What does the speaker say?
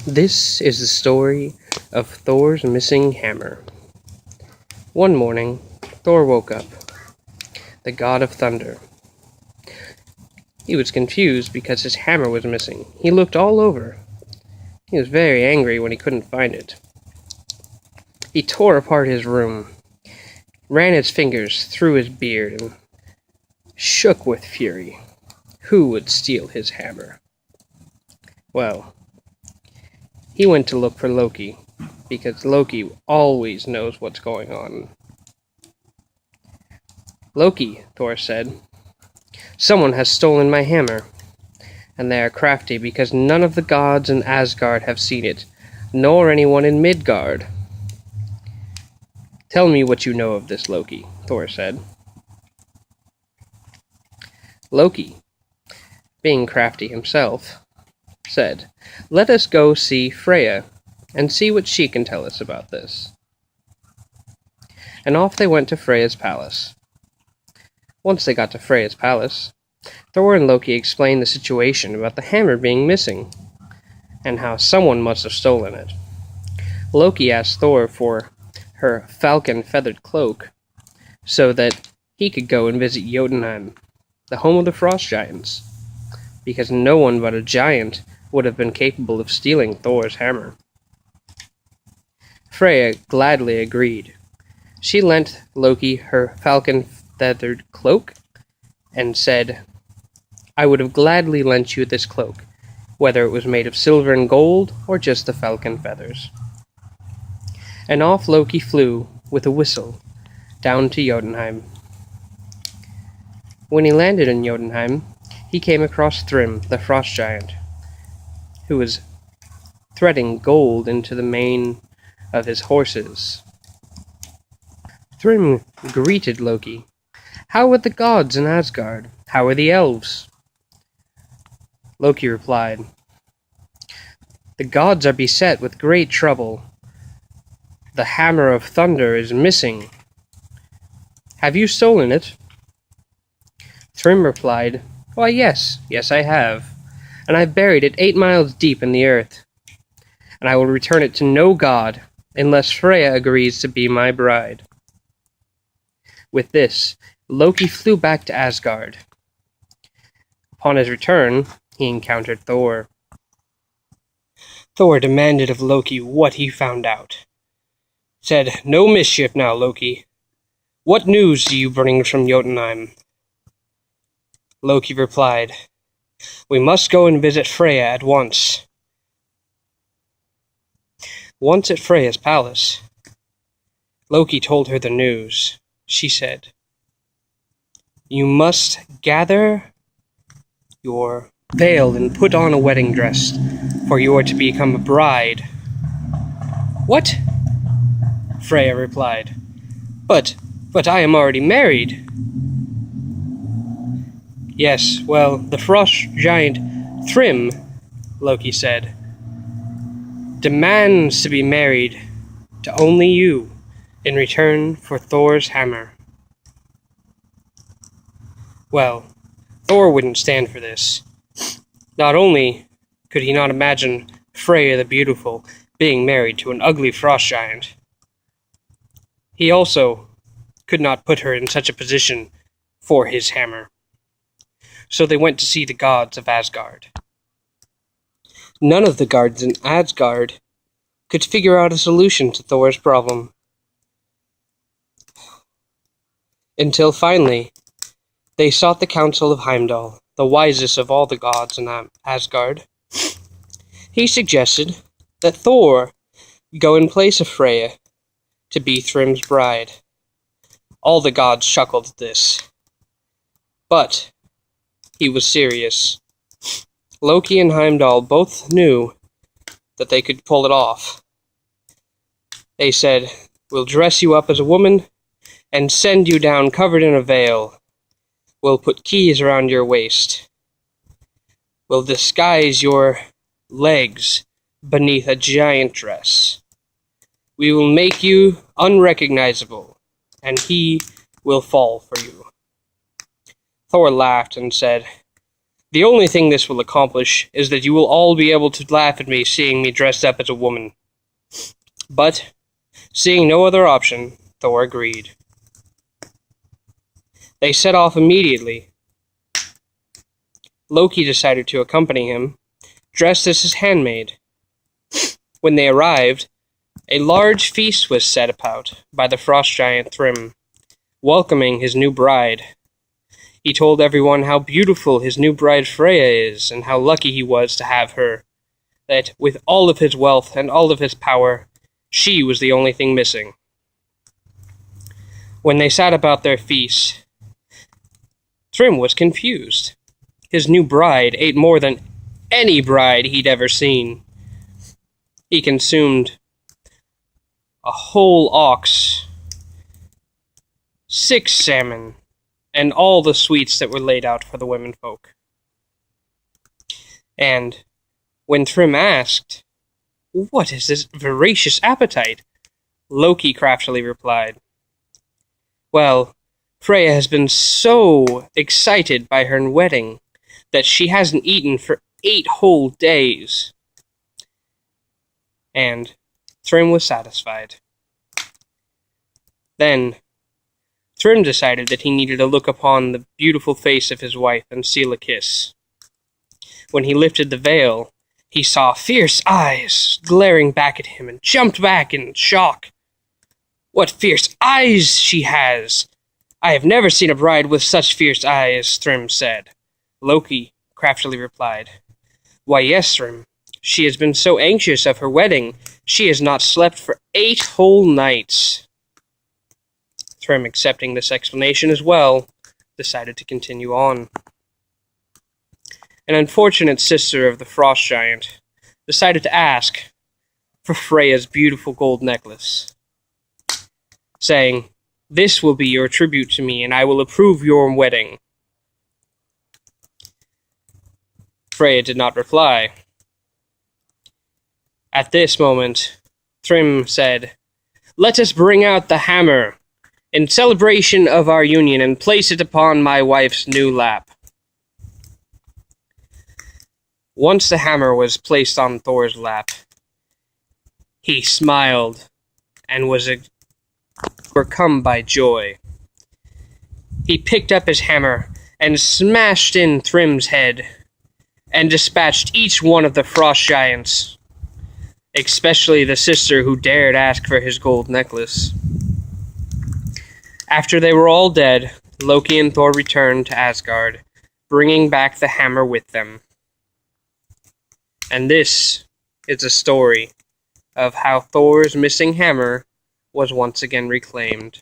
This is the story of Thor's missing hammer. One morning, Thor woke up, the god of thunder. He was confused because his hammer was missing. He looked all over. He was very angry when he couldn't find it. He tore apart his room, ran his fingers through his beard, and shook with fury. Who would steal his hammer? Well, he went to look for Loki, because Loki always knows what's going on. "Loki," Thor said, "someone has stolen my hammer, and they are crafty because none of the gods in Asgard have seen it, nor anyone in Midgard." "Tell me what you know of this, Loki," Thor said. Loki, being crafty himself, said, "Let us go see Freya, and see what she can tell us about this." And off they went to Freya's palace. Once they got to Freya's palace, Thor and Loki explained the situation about the hammer being missing, and how someone must have stolen it. Loki asked Thor for her falcon-feathered cloak, so that he could go and visit Jotunheim, the home of the frost giants, because no one but a giant would have been capable of stealing Thor's hammer. Freya gladly agreed. She lent Loki her falcon-feathered cloak, and said, "I would have gladly lent you this cloak, whether it was made of silver and gold, or just the falcon feathers." And off Loki flew, with a whistle, down to Jotunheim. When he landed in Jotunheim, he came across Thrym, the frost giant, who was threading gold into the mane of his horses. Thrym greeted Loki. "How are the gods in Asgard? How are the elves?" Loki replied, "The gods are beset with great trouble. The hammer of thunder is missing. Have you stolen it?" Thrym replied, "Why, yes, I have, and I've buried it 8 miles deep in the earth, and I will return it to no god, unless Freya agrees to be my bride." With this, Loki flew back to Asgard. Upon his return, he encountered Thor. Thor demanded of Loki what he found out. Said, "No mischief now, Loki. What news do you bring from Jotunheim?" Loki replied, "We must go and visit Freya at once." Once at Freya's palace, Loki told her the news. She said, "You must gather your veil and put on a wedding dress, for you are to become a bride." "What?" Freya replied. But I am already married." "Yes, well, the frost giant Thrym," Loki said, "demands to be married to only you in return for Thor's hammer." Well, Thor wouldn't stand for this. Not only could he not imagine Freya the Beautiful being married to an ugly frost giant, he also could not put her in such a position for his hammer. So they went to see the gods of Asgard. None of the gods in Asgard could figure out a solution to Thor's problem. Until finally, they sought the counsel of Heimdall, the wisest of all the gods in Asgard. He suggested that Thor go in place of Freya to be Thrym's bride. All the gods chuckled at this. But he was serious. Loki and Heimdall both knew that they could pull it off. They said, "We'll dress you up as a woman and send you down covered in a veil. We'll put keys around your waist. We'll disguise your legs beneath a giant dress. We will make you unrecognizable, and he will fall for you." Thor laughed and said, The only thing this will accomplish is that you will all be able to laugh at me seeing me dressed up as a woman. But, seeing no other option, Thor agreed. They set off immediately. Loki decided to accompany him, dressed as his handmaid. When they arrived, a large feast was set about by the frost giant Thrym, welcoming his new bride. He told everyone how beautiful his new bride Freya is, and how lucky he was to have her, that with all of his wealth and all of his power, she was the only thing missing. When they sat about their feast, Thrym was confused. His new bride ate more than any bride he'd ever seen. He consumed a whole ox, 6 salmon, and all the sweets that were laid out for the womenfolk. And when Thrym asked, "What is this voracious appetite?" Loki craftily replied, "Well, Freya has been so excited by her wedding that she hasn't eaten for 8 whole days." And Thrym was satisfied. Then Thrym decided that he needed to look upon the beautiful face of his wife and seal a kiss. When he lifted the veil, he saw fierce eyes glaring back at him and jumped back in shock. "What fierce eyes she has! I have never seen a bride with such fierce eyes," Thrym said. Loki craftily replied, "Why, yes, Thrym. She has been so anxious of her wedding, she has not slept for 8 whole nights." Thrym, accepting this explanation as well, decided to continue on. An unfortunate sister of the frost giant decided to ask for Freya's beautiful gold necklace, saying, "This will be your tribute to me, and I will approve your wedding." Freya did not reply. At this moment, Thrym said, "Let us bring out the hammer in celebration of our union and place it upon my wife's new lap." Once the hammer was placed on Thor's lap, he smiled and was overcome by joy. He picked up his hammer and smashed in Thrym's head and dispatched each one of the frost giants, especially the sister who dared ask for his gold necklace. After they were all dead, Loki and Thor returned to Asgard, bringing back the hammer with them. And this is a story of how Thor's missing hammer was once again reclaimed.